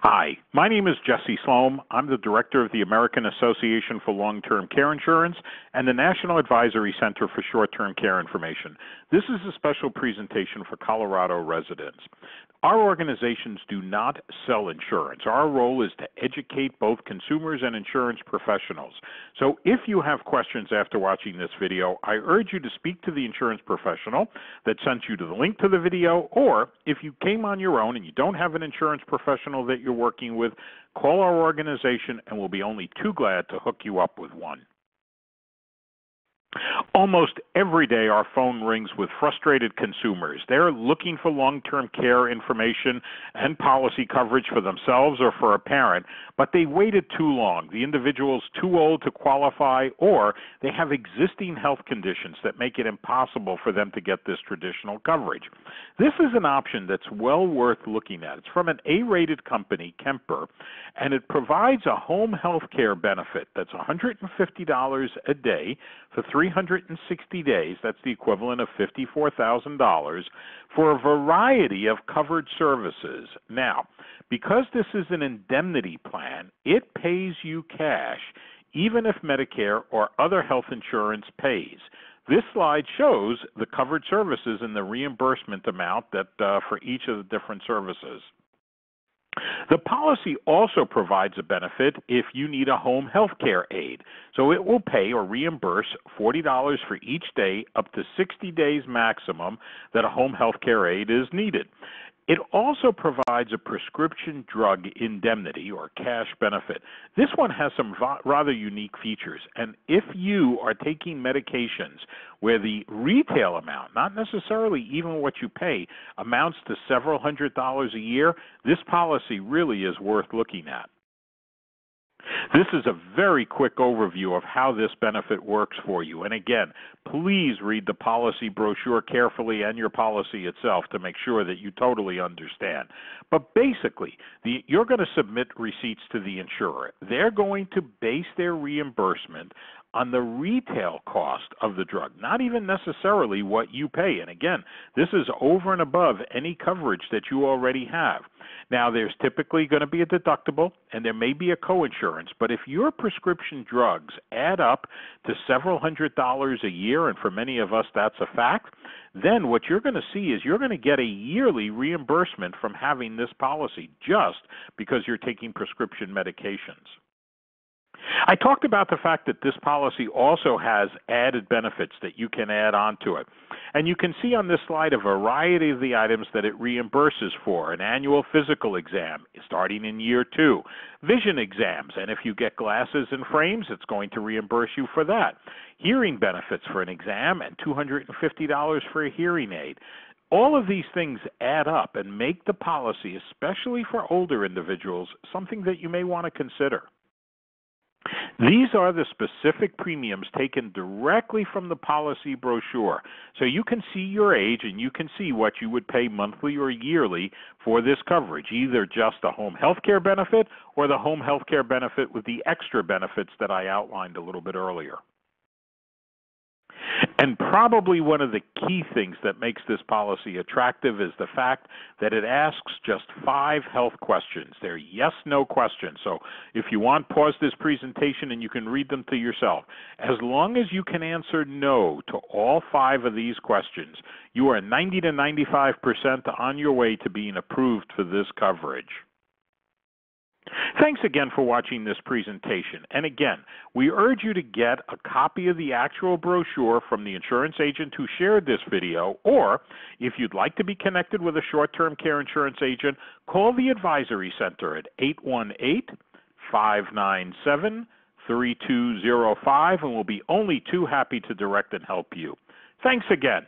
Hi, my name is Jesse Sloan. I'm the director of the American Association for Long-Term Care Insurance and the National Advisory Center for Short-Term Care Information. This is a special presentation for Colorado residents. Our organizations do not sell insurance. Our role is to educate both consumers and insurance professionals. So if you have questions after watching this video, I urge you to speak to the insurance professional that sent you to the link to the video, or if you came on your own and you don't have an insurance professional that you're working with, call our organization and we'll be only too glad to hook you up with one. Almost every day our phone rings with frustrated consumers. They're looking for long-term care information and policy coverage for themselves or for a parent, but they waited too long. The individual's too old to qualify, or they have existing health conditions that make it impossible for them to get this traditional coverage. This is an option that's well worth looking at. It's from an A-rated company, Kemper, and it provides a home health care benefit that's $150 a day for 360 days. That's the equivalent of $54,000 for a variety of covered services. Now, because this is an indemnity plan, it pays you cash even if Medicare or other health insurance pays. This slide shows the covered services and the reimbursement amount that for each of the different services. The policy also provides a benefit if you need a home health care aid. So it will pay or reimburse $40 for each day up to 60 days maximum that a home health care aid is needed. It also provides a prescription drug indemnity or cash benefit. This one has some rather unique features, and if you are taking medications where the retail amount, not necessarily even what you pay, amounts to several $100s a year, this policy really is worth looking at. This is a very quick overview of how this benefit works for you. And again, please read the policy brochure carefully and your policy itself to make sure that you totally understand. But basically, you're going to submit receipts to the insurer. They're going to base their reimbursement on the retail cost of the drug, not even necessarily what you pay. And again, this is over and above any coverage that you already have. Now, there's typically going to be a deductible, and there may be a coinsurance, but if your prescription drugs add up to several $100s a year, and for many of us that's a fact, then what you're going to see is you're going to get a yearly reimbursement from having this policy just because you're taking prescription medications. I talked about the fact that this policy also has added benefits that you can add on to it. And you can see on this slide a variety of the items that it reimburses for. An annual physical exam starting in year 2. Vision exams, and if you get glasses and frames, it's going to reimburse you for that. Hearing benefits for an exam and $250 for a hearing aid. All of these things add up and make the policy, especially for older individuals, something that you may want to consider. These are the specific premiums taken directly from the policy brochure. So you can see your age and you can see what you would pay monthly or yearly for this coverage, either just a home health care benefit or the home health care benefit with the extra benefits that I outlined a little bit earlier. And probably one of the key things that makes this policy attractive is the fact that it asks just 5 health questions. They're yes/no questions. So if you want, pause this presentation and you can read them to yourself. As long as you can answer no to all 5 of these questions, you are 90 to 95% on your way to being approved for this coverage. Thanks again for watching this presentation. And again, we urge you to get a copy of the actual brochure from the insurance agent who shared this video, or if you'd like to be connected with a short-term care insurance agent, call the Advisory Center at 818-597-3205, and we'll be only too happy to direct and help you. Thanks again.